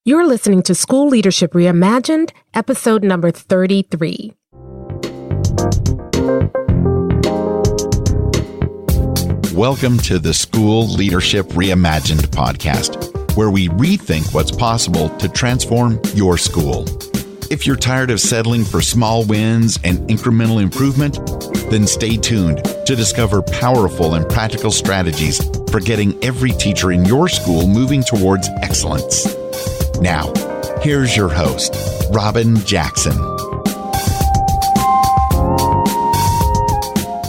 You're listening to School Leadership Reimagined, episode number 33. Welcome to the School Leadership Reimagined podcast, where we rethink what's possible to transform your school. If you're tired of settling for small wins and incremental improvement, then stay tuned to discover powerful and practical strategies for getting every teacher in your school moving towards excellence. Now, here's your host, Robin Jackson.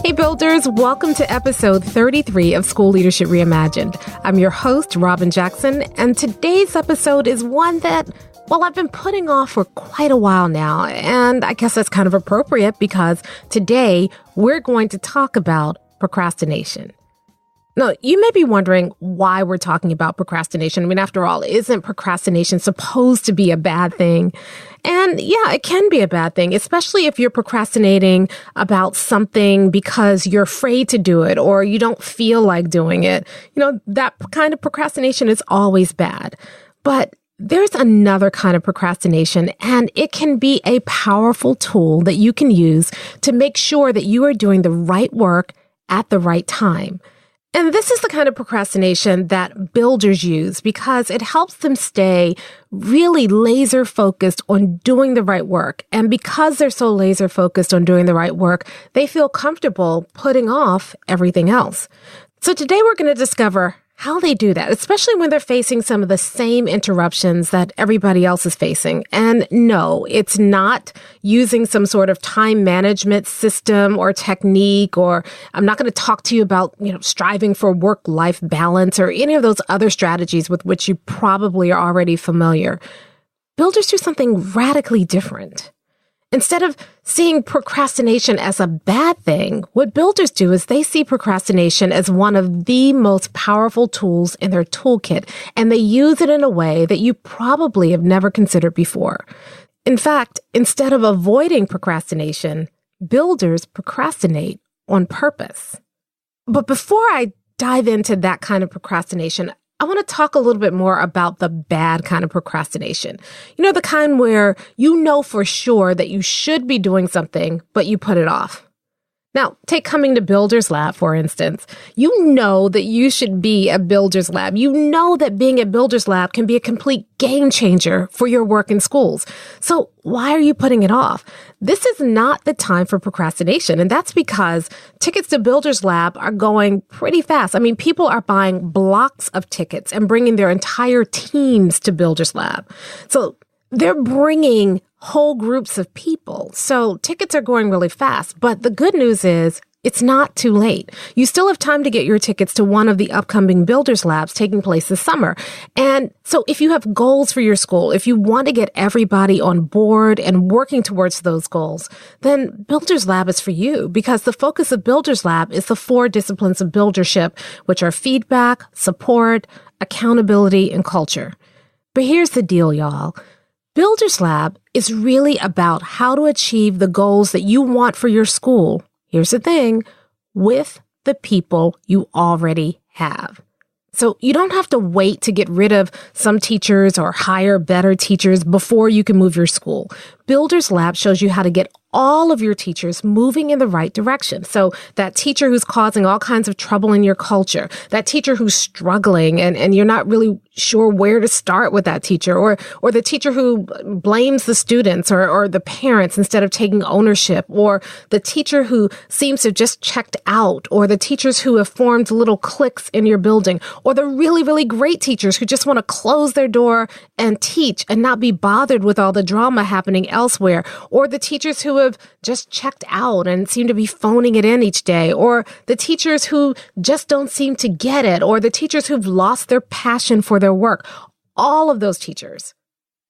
Hey builders, welcome to episode 33 of School Leadership Reimagined. I'm your host, Robin Jackson, and today's episode is one that, well, I've been putting off for quite a while now, and I guess that's kind of appropriate because today we're going to talk about procrastination. Now, you may be wondering why we're talking about procrastination. I mean, after all, isn't procrastination supposed to be a bad thing? And yeah, it can be a bad thing, especially if you're procrastinating about something because you're afraid to do it or you don't feel like doing it. You know, that kind of procrastination is always bad. But there's another kind of procrastination, and it can be a powerful tool that you can use to make sure that you are doing the right work at the right time. And this is the kind of procrastination that builders use because it helps them stay really laser focused on doing the right work. And because they're so laser focused on doing the right work, they feel comfortable putting off everything else. So today we're going to discover how they do that, especially when they're facing some of the same interruptions that everybody else is facing. And no, it's not using some sort of time management system or technique, or I'm not going to talk to you about, striving for work-life balance or any of those other strategies with which you probably are already familiar. Builders do something radically different. Instead of seeing procrastination as a bad thing, what builders do is they see procrastination as one of the most powerful tools in their toolkit, and they use it in a way that you probably have never considered before. In fact, instead of avoiding procrastination, builders procrastinate on purpose. But before I dive into that kind of procrastination, I want to talk a little bit more about the bad kind of procrastination. You know, the kind where you know for sure that you should be doing something, but you put it off. Now, take coming to Builder's Lab, for instance. You know that you should be at Builder's Lab. You know that being at Builder's Lab can be a complete game changer for your work in schools. So why are you putting it off? This is not the time for procrastination, and that's because tickets to Builder's Lab are going pretty fast. I mean, people are buying blocks of tickets and bringing their entire teams to Builder's Lab. So they're bringing whole groups of people. So tickets are going really fast. But the good news is it's not too late. You still have time to get your tickets to one of the upcoming Builders Labs taking place this summer. And so if you have goals for your school, if you want to get everybody on board and working towards those goals, then Builders Lab is for you, because the focus of Builders Lab is the 4 disciplines of buildership, which are feedback, support, accountability, and culture. But here's the deal, y'all. Builders Lab is really about how to achieve the goals that you want for your school. Here's the thing, with the people you already have. So you don't have to wait to get rid of some teachers or hire better teachers before you can move your school. Builders Lab shows you how to get all of your teachers moving in the right direction. So that teacher who's causing all kinds of trouble in your culture, that teacher who's struggling and you're not really sure where to start with that teacher, or the teacher who blames the students or the parents instead of taking ownership, or the teacher who seems to have just checked out, or the teachers who have formed little cliques in your building, or the really, really great teachers who just want to close their door and teach and not be bothered with all the drama happening elsewhere, or the teachers who have just checked out and seem to be phoning it in each day, or the teachers who just don't seem to get it, or the teachers who've lost their passion for their work. All of those teachers,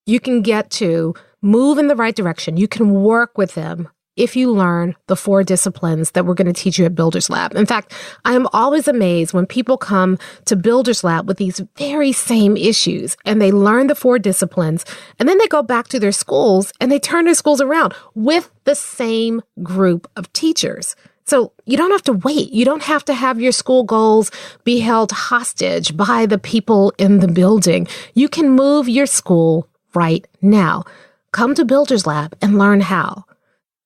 you can get to move in the right direction. You can work with them if you learn the 4 disciplines that we're going to teach you at Builders Lab. In fact, I am always amazed when people come to Builders Lab with these very same issues and they learn the 4 disciplines, and then they go back to their schools and they turn their schools around with the same group of teachers. So you don't have to wait. You don't have to have your school goals be held hostage by the people in the building. You can move your school right now. Come to Builders Lab and learn how.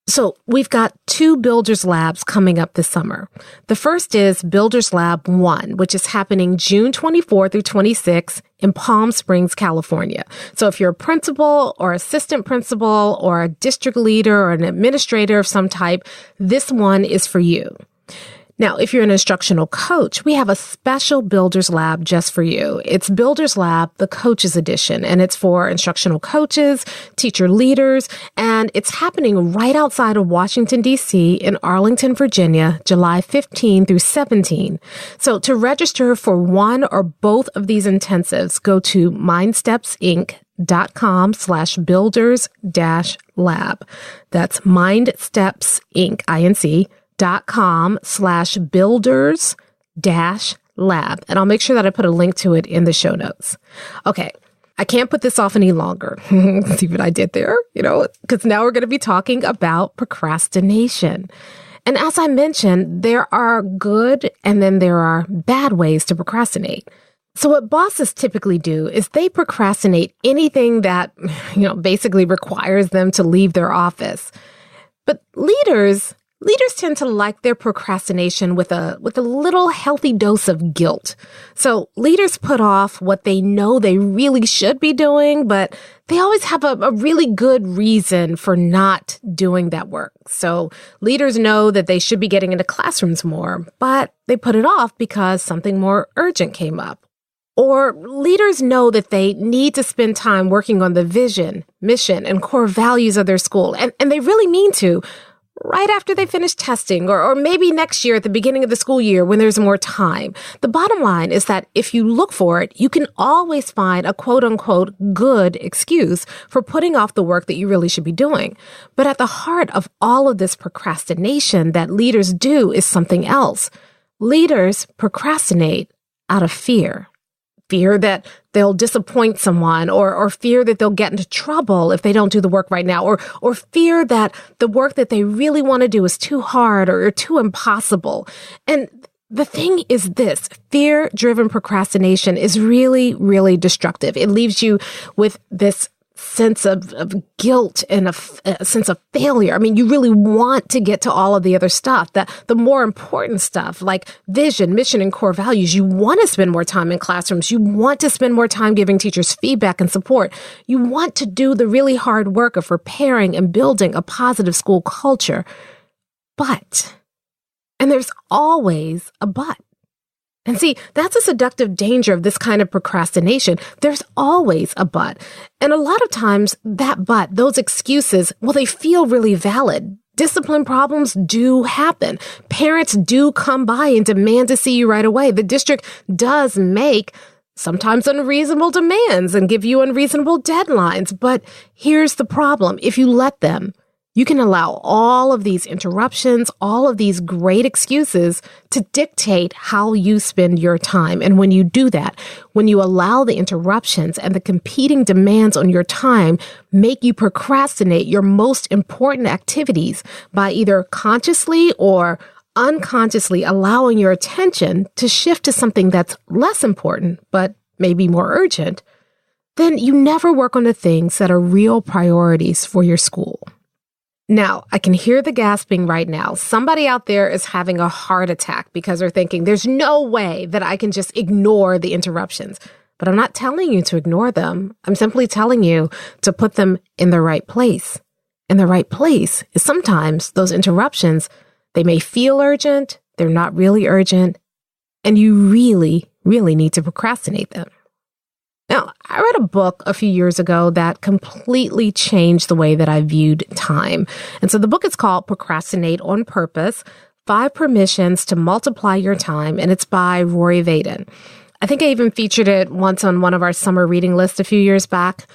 So we've got 2 Builders Labs coming up this summer. The first is Builders Lab 1, which is happening June 24 through 26 in Palm Springs, California. So if you're a principal or assistant principal or a district leader or an administrator of some type, this one is for you. Now, if you're an instructional coach, we have a special Builders Lab just for you. It's Builders Lab, the Coaches Edition, and it's for instructional coaches, teacher leaders, and it's happening right outside of Washington, D.C. in Arlington, Virginia, July 15 through 17. So to register for one or both of these intensives, go to mindstepsinc.com/builders-lab. That's mindstepsinc.com/builders-lab. And I'll make sure that I put a link to it in the show notes. Okay. I can't put this off any longer. See what I did there? Because now we're going to be talking about procrastination. And as I mentioned, there are good and then there are bad ways to procrastinate. So what bosses typically do is they procrastinate anything that, basically requires them to leave their office. But leaders tend to like their procrastination with a little healthy dose of guilt. So leaders put off what they know they really should be doing, but they always have a really good reason for not doing that work. So leaders know that they should be getting into classrooms more, but they put it off because something more urgent came up. Or leaders know that they need to spend time working on the vision, mission, and core values of their school, and they really mean to, right after they finish testing, or maybe next year at the beginning of the school year when there's more time. The bottom line is that if you look for it, you can always find a quote-unquote good excuse for putting off the work that you really should be doing. But at the heart of all of this procrastination that leaders do is something else. Leaders procrastinate out of fear. Fear that they'll disappoint someone, or fear that they'll get into trouble if they don't do the work right now, or fear that the work that they really want to do is too hard or too impossible. And the thing is this, fear-driven procrastination is really, really destructive. It leaves you with this sense of guilt and a sense of failure. I mean, you really want to get to all of the other stuff, the more important stuff like vision, mission, and core values. You want to spend more time in classrooms. You want to spend more time giving teachers feedback and support. You want to do the really hard work of repairing and building a positive school culture. And there's always a but. And see, that's a seductive danger of this kind of procrastination. There's always a but. And a lot of times that but, those excuses, well, they feel really valid. Discipline problems do happen. Parents do come by and demand to see you right away. The district does make sometimes unreasonable demands and give you unreasonable deadlines. But here's the problem. If you let them, you can allow all of these interruptions, all of these great excuses to dictate how you spend your time. And when you do that, when you allow the interruptions and the competing demands on your time make you procrastinate your most important activities by either consciously or unconsciously allowing your attention to shift to something that's less important, but maybe more urgent, then you never work on the things that are real priorities for your school. Now, I can hear the gasping right now. Somebody out there is having a heart attack because they're thinking, there's no way that I can just ignore the interruptions. But I'm not telling you to ignore them. I'm simply telling you to put them in the right place. And the right place is sometimes those interruptions, they may feel urgent, they're not really urgent, and you really, really need to procrastinate them. Now, I read a book a few years ago that completely changed the way that I viewed time. And so the book is called Procrastinate on Purpose, 5 Permissions to Multiply Your Time, and it's by Rory Vaden. I think I even featured it once on one of our summer reading lists a few years back.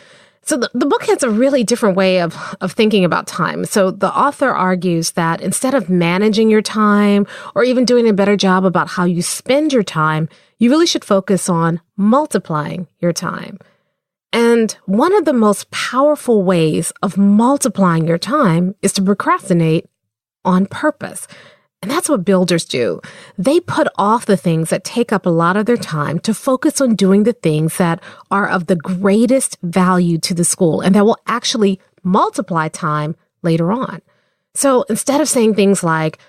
So the book has a really different way of thinking about time. So the author argues that instead of managing your time or even doing a better job about how you spend your time, you really should focus on multiplying your time. And one of the most powerful ways of multiplying your time is to procrastinate on purpose. And that's what builders do. They put off the things that take up a lot of their time to focus on doing the things that are of the greatest value to the school and that will actually multiply time later on. So instead of saying things like,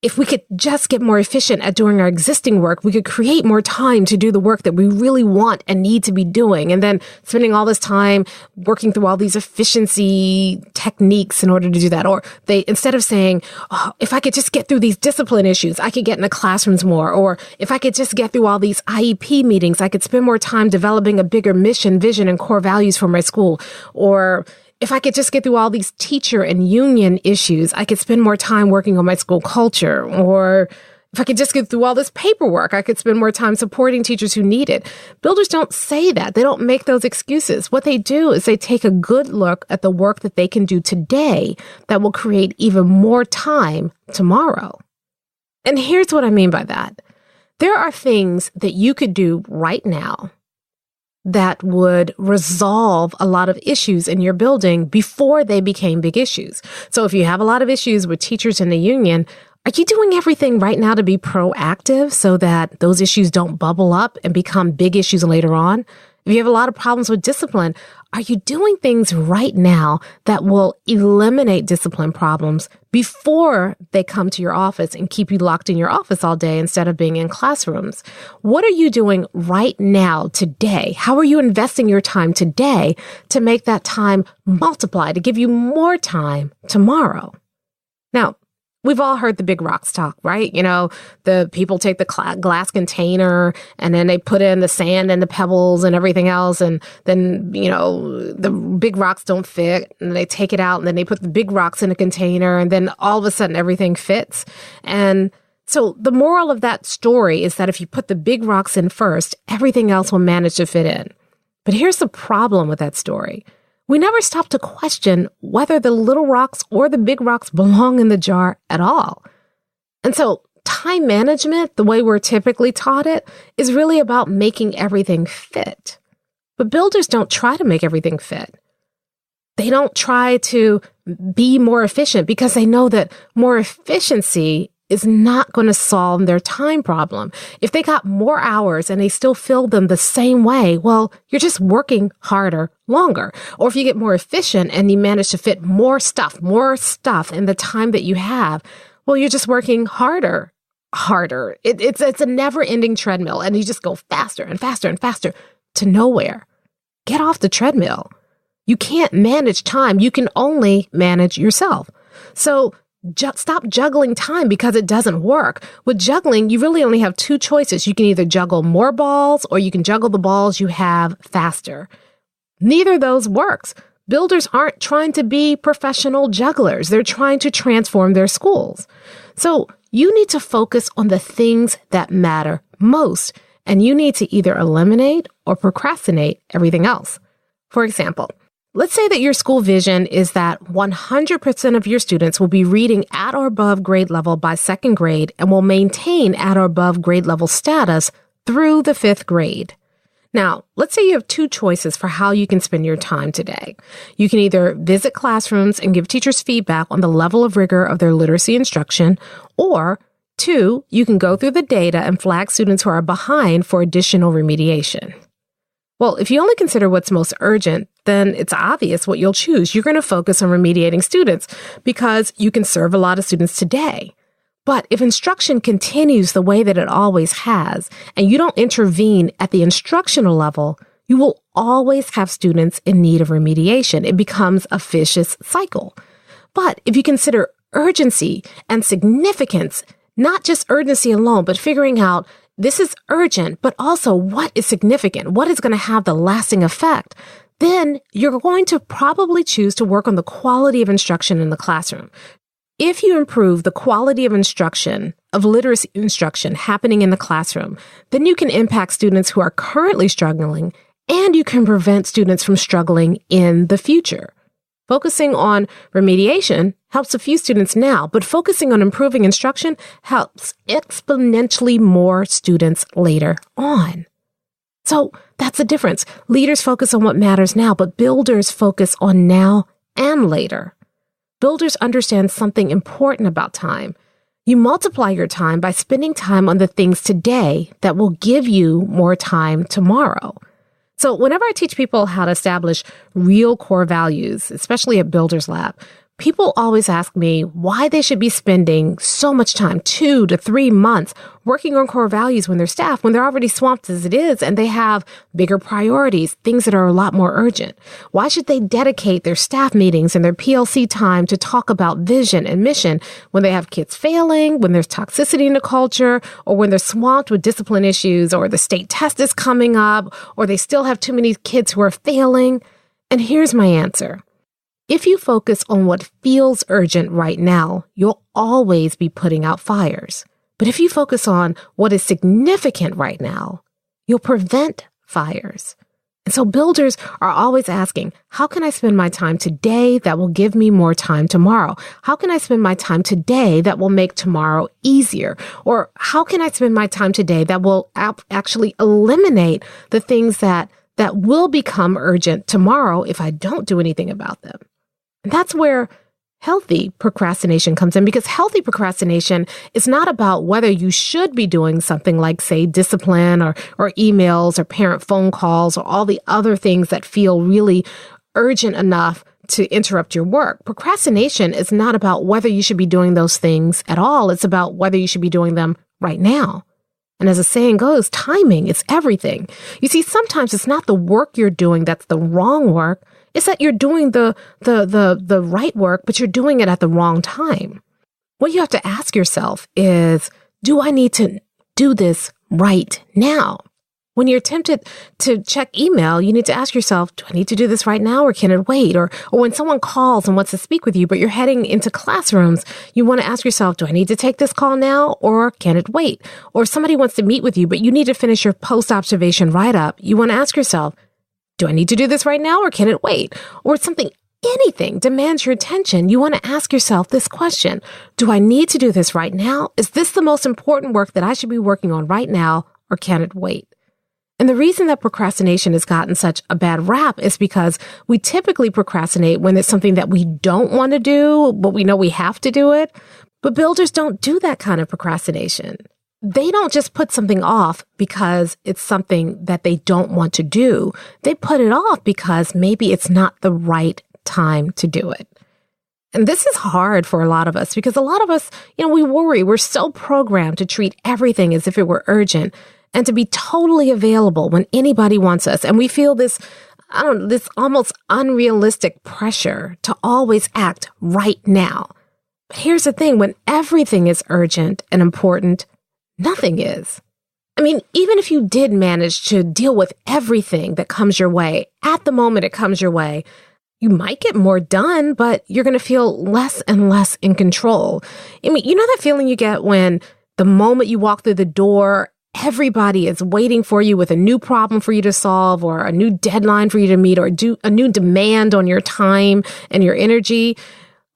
if we could just get more efficient at doing our existing work, we could create more time to do the work that we really want and need to be doing. And then spending all this time working through all these efficiency techniques in order to do that. Or instead of saying, oh, if I could just get through these discipline issues, I could get in the classrooms more. Or if I could just get through all these IEP meetings, I could spend more time developing a bigger mission, vision, and core values for my school. Or if I could just get through all these teacher and union issues, I could spend more time working on my school culture. Or if I could just get through all this paperwork, I could spend more time supporting teachers who need it. Builders don't say that. They don't make those excuses. What they do is they take a good look at the work that they can do today that will create even more time tomorrow. And here's what I mean by that. There are things that you could do right now that would resolve a lot of issues in your building before they became big issues. So if you have a lot of issues with teachers in the union, are you doing everything right now to be proactive so that those issues don't bubble up and become big issues later on? If you have a lot of problems with discipline, are you doing things right now that will eliminate discipline problems before they come to your office and keep you locked in your office all day instead of being in classrooms? What are you doing right now today? How are you investing your time today to make that time multiply, to give you more time tomorrow? Now, we've all heard the big rocks talk, right? You know, the people take the glass container and then they put in the sand and the pebbles and everything else. And then, you know, the big rocks don't fit and they take it out and then they put the big rocks in a container and then all of a sudden everything fits. And so the moral of that story is that if you put the big rocks in first, everything else will manage to fit in. But here's the problem with that story. We never stop to question whether the little rocks or the big rocks belong in the jar at all. And so time management, the way we're typically taught it, is really about making everything fit. But builders don't try to make everything fit. They don't try to be more efficient because they know that more efficiency is not going to solve their time problem. If they got more hours and they still fill them the same way, well, you're just working harder, longer. Or if you get more efficient and you manage to fit more stuff in the time that you have, well, you're just working harder. It's a never-ending treadmill, and you just go faster and faster and faster to nowhere. Get off the treadmill. You can't manage time. You can only manage yourself. So stop juggling time because it doesn't work. With juggling, you really only have two choices. You can either juggle more balls or you can juggle the balls you have faster. Neither of those works. Builders aren't trying to be professional jugglers. They're trying to transform their schools. So you need to focus on the things that matter most, and you need to either eliminate or procrastinate everything else. For example, let's say that your school vision is that 100% of your students will be reading at or above grade level by second grade and will maintain at or above grade level status through the fifth grade. Now, let's say you have two choices for how you can spend your time today. You can either visit classrooms and give teachers feedback on the level of rigor of their literacy instruction, or two, you can go through the data and flag students who are behind for additional remediation. Well, if you only consider what's most urgent, then it's obvious what you'll choose. You're going to focus on remediating students because you can serve a lot of students today. But if instruction continues the way that it always has, and you don't intervene at the instructional level, you will always have students in need of remediation. It becomes a vicious cycle. But if you consider urgency and significance, not just urgency alone, but figuring out this is urgent, but also what is significant, what is going to have the lasting effect, then you're going to probably choose to work on the quality of instruction in the classroom. If you improve the quality of instruction, of literacy instruction happening in the classroom, then you can impact students who are currently struggling, and you can prevent students from struggling in the future. Focusing on remediation helps a few students now, but focusing on improving instruction helps exponentially more students later on. So that's the difference. Leaders focus on what matters now, but builders focus on now and later. Builders understand something important about time. You multiply your time by spending time on the things today that will give you more time tomorrow. So whenever I teach people how to establish real core values, especially at Builders Lab, people always ask me why they should be spending so much time, 2 to 3 months, working on core values when they're already swamped as it is, and they have bigger priorities, things that are a lot more urgent. Why should they dedicate their staff meetings and their PLC time to talk about vision and mission when they have kids failing, when there's toxicity in the culture, or when they're swamped with discipline issues, or the state test is coming up, or they still have too many kids who are failing? And here's my answer. If you focus on what feels urgent right now, you'll always be putting out fires. But if you focus on what is significant right now, you'll prevent fires. And so builders are always asking, how can I spend my time today that will give me more time tomorrow? How can I spend my time today that will make tomorrow easier? Or how can I spend my time today that will actually eliminate the things that will become urgent tomorrow if I don't do anything about them? And that's where healthy procrastination comes in, because healthy procrastination is not about whether you should be doing something like, say, discipline or emails or parent phone calls or all the other things that feel really urgent enough to interrupt your work. Procrastination is not about whether you should be doing those things at all. It's about whether you should be doing them right now. And as the saying goes, timing is everything. You see, sometimes it's not the work you're doing that's the wrong work. It's that you're doing the right work, but you're doing it at the wrong time. What you have to ask yourself is, do I need to do this right now? When you're tempted to check email, you need to ask yourself, do I need to do this right now, or can it wait? Or when someone calls and wants to speak with you, but you're heading into classrooms, you want to ask yourself, do I need to take this call now, or can it wait? Or somebody wants to meet with you, but you need to finish your post-observation write-up. You want to ask yourself, do I need to do this right now, or can it wait? Or anything demands your attention. You want to ask yourself this question. Do I need to do this right now? Is this the most important work that I should be working on right now, or can it wait? And the reason that procrastination has gotten such a bad rap is because we typically procrastinate when it's something that we don't want to do, but we know we have to do it. But builders don't do that kind of procrastination. They don't just put something off because it's something that they don't want to do. They put it off because maybe it's not the right time to do it. And this is hard for a lot of us because a lot of us, we worry. We're so programmed to treat everything as if it were urgent and to be totally available when anybody wants us. And we feel this almost unrealistic pressure to always act right now. But here's the thing, when everything is urgent and important, nothing is. I mean, even if you did manage to deal with everything that comes your way, at the moment it comes your way, you might get more done, but you're going to feel less and less in control. I mean, you know that feeling you get when the moment you walk through the door, everybody is waiting for you with a new problem for you to solve, or a new deadline for you to meet, or do a new demand on your time and your energy?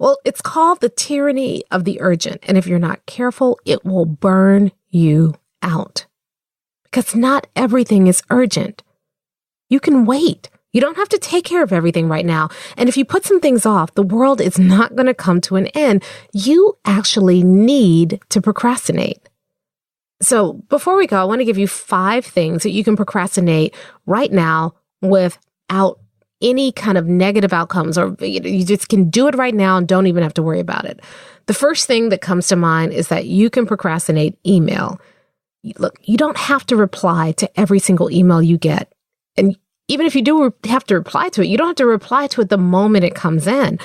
Well, it's called the tyranny of the urgent. And if you're not careful, it will burn you out. Because not everything is urgent. You can wait. You don't have to take care of everything right now. And if you put some things off, the world is not going to come to an end. You actually need to procrastinate. So before we go, I want to give you 5 things that you can procrastinate right now without any kind of negative outcomes, or you just can do it right now and don't even have to worry about it. The first thing that comes to mind is that you can procrastinate email. Look, you don't have to reply to every single email you get. And even if you do have to reply to it, you don't have to reply to it the moment it comes in.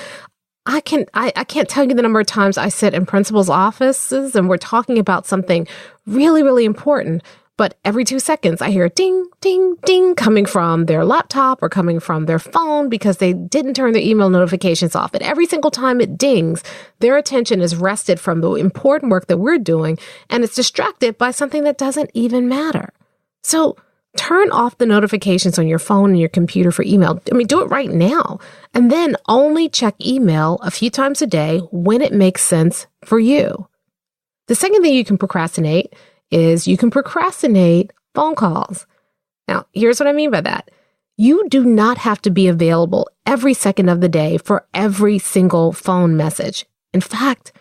I can't tell you the number of times I sit in principals' offices and we're talking about something really, really important, but every 2 seconds I hear ding, ding, ding coming from their laptop or coming from their phone because they didn't turn their email notifications off. And every single time it dings, their attention is wrested from the important work that we're doing, and it's distracted by something that doesn't even matter. So turn off the notifications on your phone and your computer for email. I mean, do it right now. And then only check email a few times a day when it makes sense for you. The second thing you can procrastinate is you can procrastinate phone calls. Now, here's what I mean by that. You do not have to be available every second of the day for every single phone message. In fact,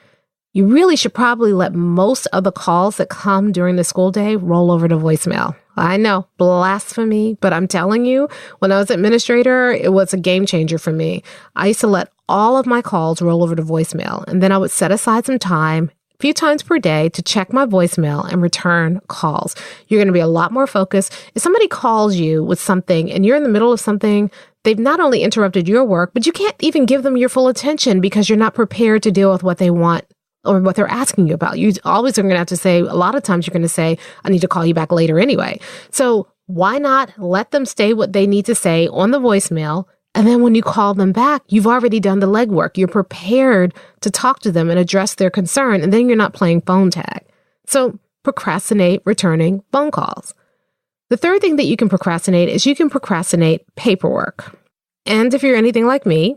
you really should probably let most of the calls that come during the school day roll over to voicemail. I know, blasphemy, but I'm telling you, when I was administrator, it was a game changer for me. I used to let all of my calls roll over to voicemail, and then I would set aside some time, a few times per day, to check my voicemail and return calls. You're going to be a lot more focused. If somebody calls you with something and you're in the middle of something, they've not only interrupted your work, but you can't even give them your full attention because you're not prepared to deal with what they want or what they're asking you about. You always are going to have to say, a lot of times you're going to say, I need to call you back later anyway. So why not let them say what they need to say on the voicemail? And then when you call them back, you've already done the legwork. You're prepared to talk to them and address their concern. And then you're not playing phone tag. So procrastinate returning phone calls. The third thing that you can procrastinate is you can procrastinate paperwork. And if you're anything like me,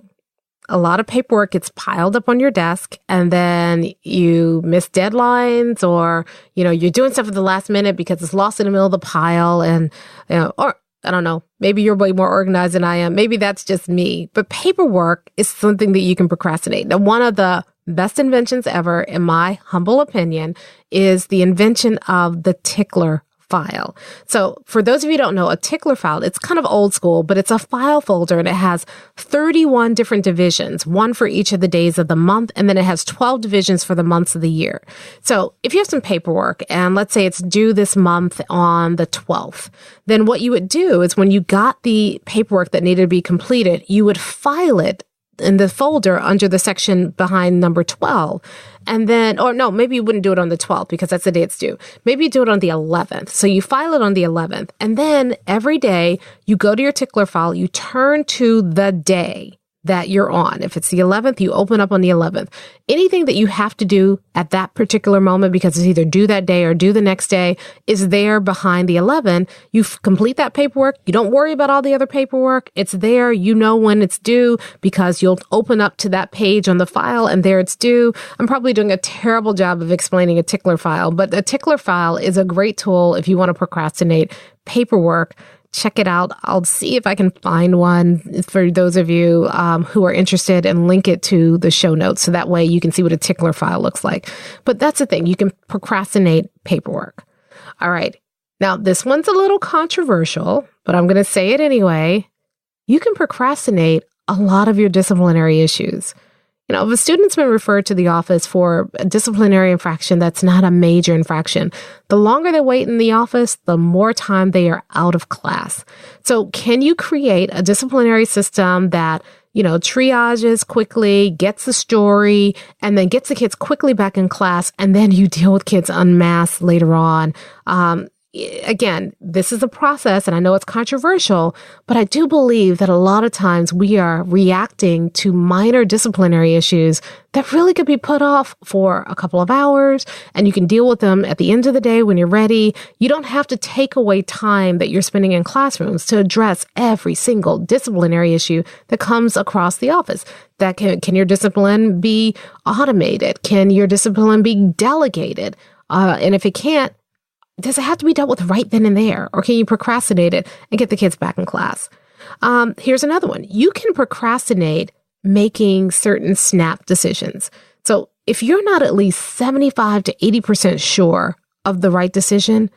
a lot of paperwork gets piled up on your desk, and then you miss deadlines, or, you're doing stuff at the last minute because it's lost in the middle of the pile. And, or I don't know, maybe you're way more organized than I am. Maybe that's just me. But paperwork is something that you can procrastinate. Now, one of the best inventions ever, in my humble opinion, is the invention of the tickler file. So for those of you who don't know, a tickler file, it's kind of old school, but it's a file folder, and it has 31 different divisions, one for each of the days of the month, and then it has 12 divisions for the months of the year. So if you have some paperwork, and let's say it's due this month on the 12th, then what you would do is when you got the paperwork that needed to be completed, you would file it in the folder under the section behind number 12. And then, or no, maybe you wouldn't do it on the 12th because that's the day it's due. Maybe you do it on the 11th. So you file it on the 11th. And then every day you go to your tickler file, you turn to the day that you're on. If it's the 11th, you open up on the 11th. Anything that you have to do at that particular moment, because it's either due that day or due the next day, is there behind the 11. You complete that paperwork. You don't worry about all the other paperwork. It's there. You know when it's due because you'll open up to that page on the file and there it's due. I'm probably doing a terrible job of explaining a tickler file, but a tickler file is a great tool if you want to procrastinate paperwork. Check it out. I'll see if I can find one for those of you who are interested and link it to the show notes. So that way you can see what a tickler file looks like. But that's the thing. You can procrastinate paperwork. All right. Now, this one's a little controversial, but I'm going to say it anyway. You can procrastinate a lot of your disciplinary issues. If a student's been referred to the office for a disciplinary infraction that's not a major infraction, the longer they wait in the office, the more time they are out of class. So can you create a disciplinary system that, triages quickly, gets the story, and then gets the kids quickly back in class, and then you deal with kids en masse later on? Again, this is a process, and I know it's controversial, but I do believe that a lot of times we are reacting to minor disciplinary issues that really could be put off for a couple of hours, and you can deal with them at the end of the day when you're ready. You don't have to take away time that you're spending in classrooms to address every single disciplinary issue that comes across the office. That can your discipline be automated? Can your discipline be delegated? And if it can't, does it have to be dealt with right then and there? Or can you procrastinate it and get the kids back in class? Here's another one. You can procrastinate making certain snap decisions. So if you're not at least 75 to 80% sure of the right decision,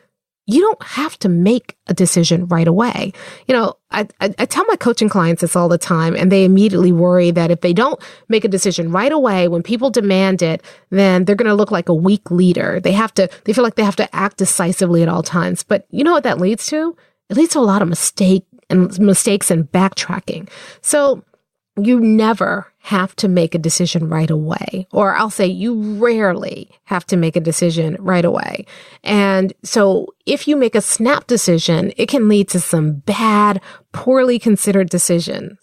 you don't have to make a decision right away. I tell my coaching clients this all the time, and they immediately worry that if they don't make a decision right away, when people demand it, then they're going to look like a weak leader. They feel like they have to act decisively at all times. But you know what that leads to? It leads to a lot of mistakes and backtracking. So you never have to make a decision right away, or I'll say you rarely have to make a decision right away. And so if you make a snap decision, it can lead to some bad, poorly considered decisions.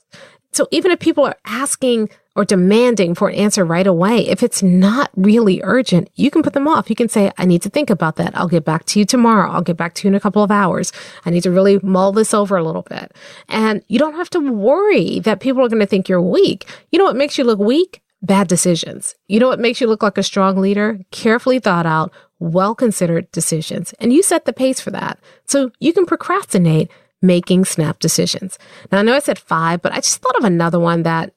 So even if people are asking or demanding for an answer right away, if it's not really urgent, you can put them off. You can say, I need to think about that. I'll get back to you tomorrow. I'll get back to you in a couple of hours. I need to really mull this over a little bit. And you don't have to worry that people are going to think you're weak. You know what makes you look weak? Bad decisions. You know what makes you look like a strong leader? Carefully thought out, well-considered decisions. And you set the pace for that. So you can procrastinate making snap decisions. Now, I know I said 5, but I just thought of another one that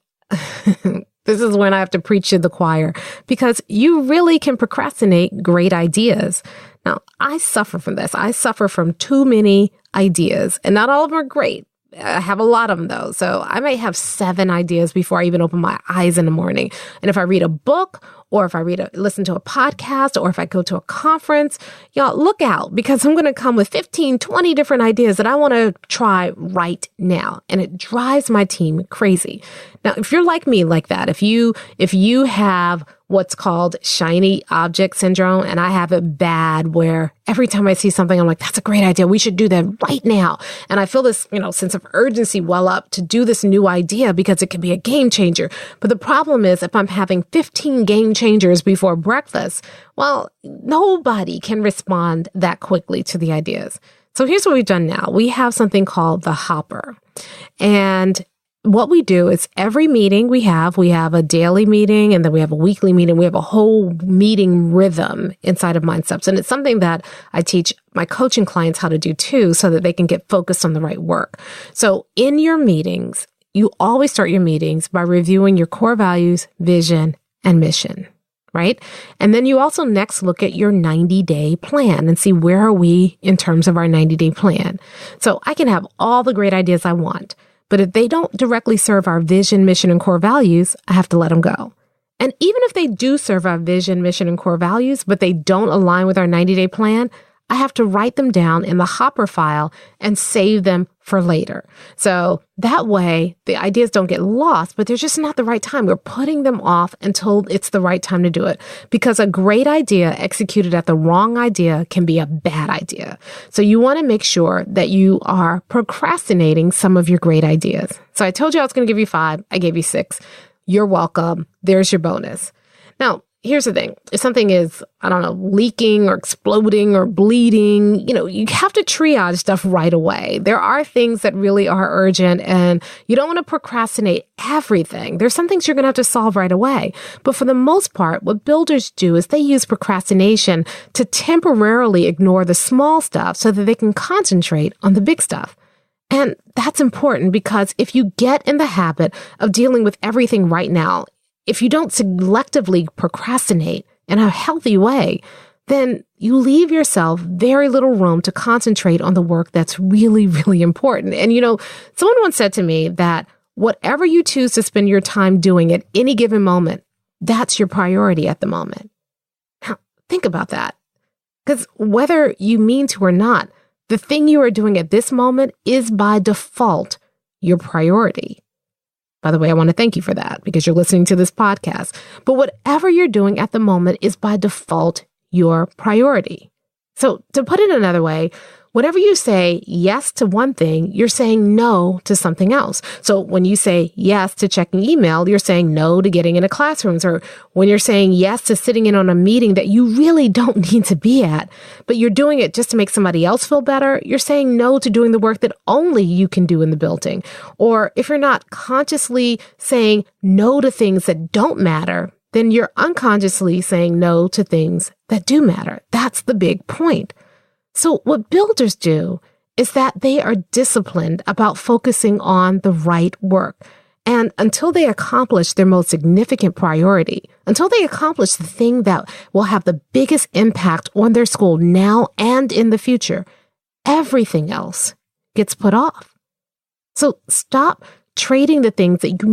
This is when I have to preach to the choir because you really can procrastinate great ideas. Now, I suffer from this. I suffer from too many ideas, and not all of them are great. I have a lot of them though. So I might have 7 ideas before I even open my eyes in the morning. And if I read a book or if I listen to a podcast or if I go to a conference, y'all look out because I'm going to come with 15, 20 different ideas that I want to try right now. And it drives my team crazy. Now, if you're like me like that, if you have what's called shiny object syndrome, and I have it bad where every time I see something, I'm like, that's a great idea. We should do that right now. And I feel this, sense of urgency well up to do this new idea because it can be a game changer. But the problem is if I'm having 15 game changers before breakfast, well, nobody can respond that quickly to the ideas. So here's what we've done now. We have something called the hopper. And what we do is every meeting we have a daily meeting and then we have a weekly meeting. We have a whole meeting rhythm inside of MindSteps. And it's something that I teach my coaching clients how to do too, so that they can get focused on the right work. So in your meetings, you always start your meetings by reviewing your core values, vision, and mission, right? And then you also next look at your 90-day plan and see where are we in terms of our 90-day plan. So I can have all the great ideas I want, but if they don't directly serve our vision, mission, and core values, I have to let them go. And even if they do serve our vision, mission, and core values, but they don't align with our 90-day plan, I have to write them down in the hopper file and save them for later. So that way the ideas don't get lost, but they're just not the right time. We're putting them off until it's the right time to do it, because a great idea executed at the wrong idea can be a bad idea. So you want to make sure that you are procrastinating some of your great ideas. So I told you I was going to give you 5. I gave you 6. You're welcome. There's your bonus. Now, here's the thing. If something is, leaking or exploding or bleeding, you have to triage stuff right away. There are things that really are urgent and you don't want to procrastinate everything. There's some things you're going to have to solve right away. But for the most part, what builders do is they use procrastination to temporarily ignore the small stuff so that they can concentrate on the big stuff. And that's important because if you get in the habit of dealing with everything right now, if you don't selectively procrastinate in a healthy way, then you leave yourself very little room to concentrate on the work that's really, really important. And, someone once said to me that whatever you choose to spend your time doing at any given moment, that's your priority at the moment. Now, think about that. Because whether you mean to or not, the thing you are doing at this moment is by default your priority. By the way, I want to thank you for that because you're listening to this podcast. But whatever you're doing at the moment is by default your priority. So to put it another way, whenever you say yes to one thing, you're saying no to something else. So when you say yes to checking email, you're saying no to getting into classrooms. Or when you're saying yes to sitting in on a meeting that you really don't need to be at, but you're doing it just to make somebody else feel better, you're saying no to doing the work that only you can do in the building. Or if you're not consciously saying no to things that don't matter, then you're unconsciously saying no to things that do matter. That's the big point. So what builders do is that they are disciplined about focusing on the right work. And until they accomplish their most significant priority, until they accomplish the thing that will have the biggest impact on their school now and in the future, everything else gets put off. So stop trading the things that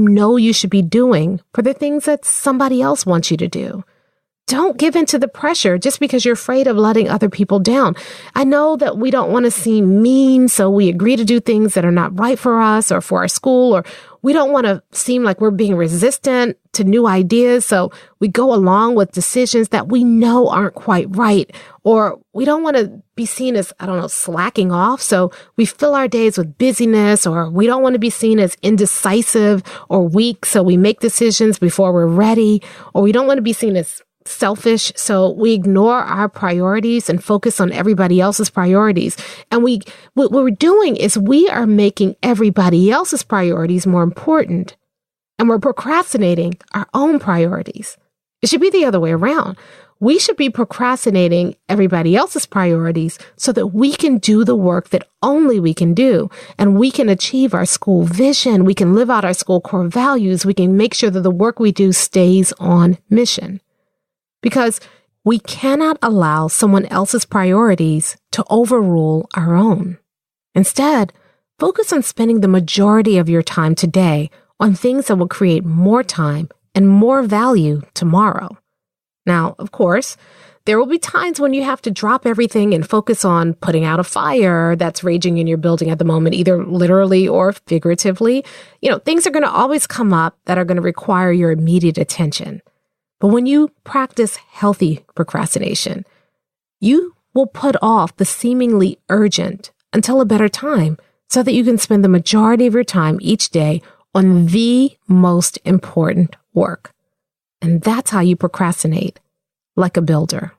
you should be doing for the things that somebody else wants you to do. Don't give in to the pressure just because you're afraid of letting other people down. I know that we don't want to seem mean, so we agree to do things that are not right for us or for our school, or we don't want to seem like we're being resistant to new ideas, so we go along with decisions that we know aren't quite right, or we don't want to be seen as, slacking off, so we fill our days with busyness, or we don't want to be seen as indecisive or weak, so we make decisions before we're ready, or we don't want to be seen as selfish, so we ignore our priorities and focus on everybody else's priorities. And what we're doing is we are making everybody else's priorities more important, and we're procrastinating our own priorities. It should be the other way around. We should be procrastinating everybody else's priorities so that we can do the work that only we can do. And we can achieve our school vision. We can live out our school core values. We can make sure that the work we do stays on mission. Because we cannot allow someone else's priorities to overrule our own. Instead, focus on spending the majority of your time today on things that will create more time and more value tomorrow. Now, of course, there will be times when you have to drop everything and focus on putting out a fire that's raging in your building at the moment, either literally or figuratively. Things are going to always come up that are going to require your immediate attention. But when you practice healthy procrastination, you will put off the seemingly urgent until a better time so that you can spend the majority of your time each day on the most important work. And that's how you procrastinate, like a builder.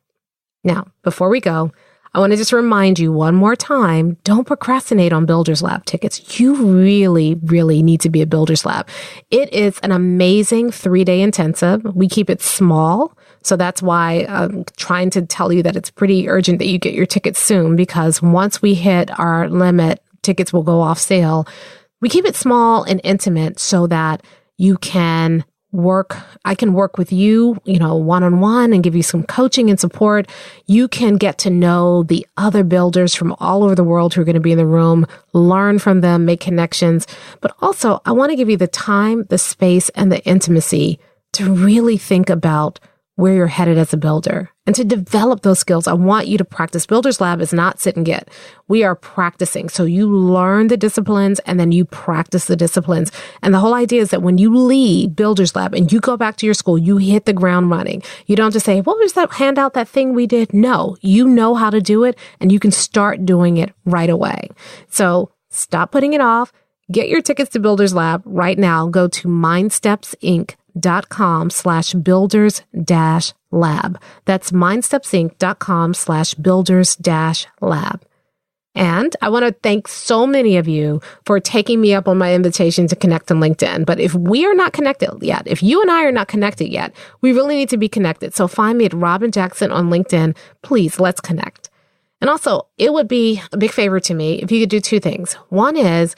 Now, before we go, I want to just remind you one more time, don't procrastinate on Builders Lab tickets. You really, really need to be a Builders Lab. It is an amazing 3-day intensive. We keep it small. So that's why I'm trying to tell you that it's pretty urgent that you get your tickets soon, because once we hit our limit, tickets will go off sale. We keep it small and intimate so that you can I can work with you, one-on-one and give you some coaching and support. You can get to know the other builders from all over the world who are going to be in the room, learn from them, make connections. But also, I want to give you the time, the space, and the intimacy to really think about where you're headed as a builder and to develop those skills. I want you to practice. Builders Lab is not sit and get. We are practicing. So you learn the disciplines and then you practice the disciplines. And the whole idea is that when you leave Builders Lab and you go back to your school, you hit the ground running. You don't just say, what was that handout, that thing we did? No, you know how to do it and you can start doing it right away. So stop putting it off. Get your tickets to Builders Lab right now. Go to mindstepsinc.com/builders-lab. That's mindstepsinc.com/builders-lab. And I want to thank so many of you for taking me up on my invitation to connect on LinkedIn. But if we are not connected yet, if you and I are not connected yet, we really need to be connected. So find me at Robin Jackson on LinkedIn. Please, let's connect. And also, it would be a big favor to me if you could do 2 things. One is,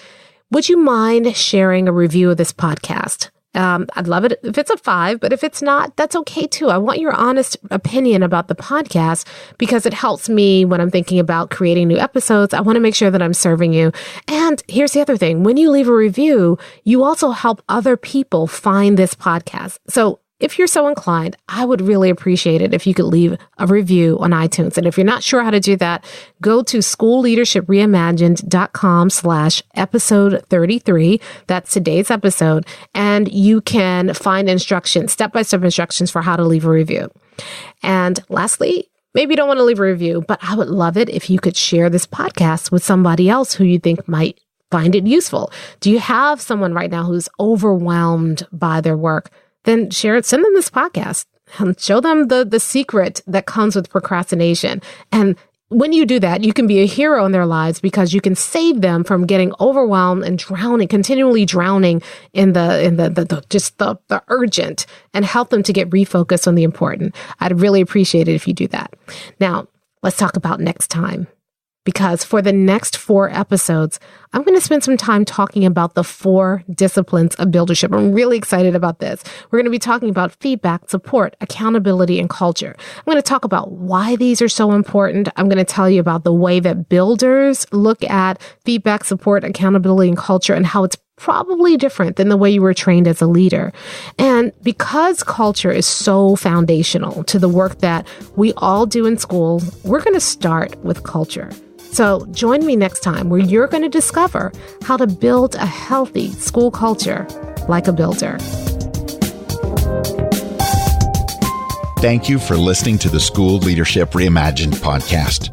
would you mind sharing a review of this podcast? I'd love it if it's a 5, but if it's not, that's okay too. I want your honest opinion about the podcast because it helps me when I'm thinking about creating new episodes. I want to make sure that I'm serving you. And here's the other thing. When you leave a review, you also help other people find this podcast. So if you're so inclined, I would really appreciate it if you could leave a review on iTunes. And if you're not sure how to do that, go to schoolleadershipreimagined.com/episode 33. That's today's episode. And you can find instructions, step-by-step instructions for how to leave a review. And lastly, maybe you don't want to leave a review, but I would love it if you could share this podcast with somebody else who you think might find it useful. Do you have someone right now who's overwhelmed by their work? Then share it, send them this podcast and show them the secret that comes with procrastination. And when you do that, you can be a hero in their lives because you can save them from getting overwhelmed and continually drowning in the urgent and help them to get refocused on the important. I'd really appreciate it if you do that. Now, let's talk about next time. Because for the next 4 episodes, I'm going to spend some time talking about the 4 disciplines of buildership. I'm really excited about this. We're going to be talking about feedback, support, accountability, and culture. I'm going to talk about why these are so important. I'm going to tell you about the way that builders look at feedback, support, accountability, and culture, and how it's probably different than the way you were trained as a leader. And because culture is so foundational to the work that we all do in school, we're going to start with culture. So join me next time where you're going to discover how to build a healthy school culture like a builder. Thank you for listening to the School Leadership Reimagined podcast.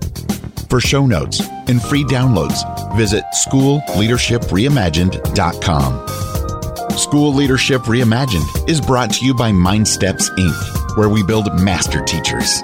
For show notes and free downloads, visit schoolleadershipreimagined.com. School Leadership Reimagined is brought to you by MindSteps, Inc., where we build master teachers.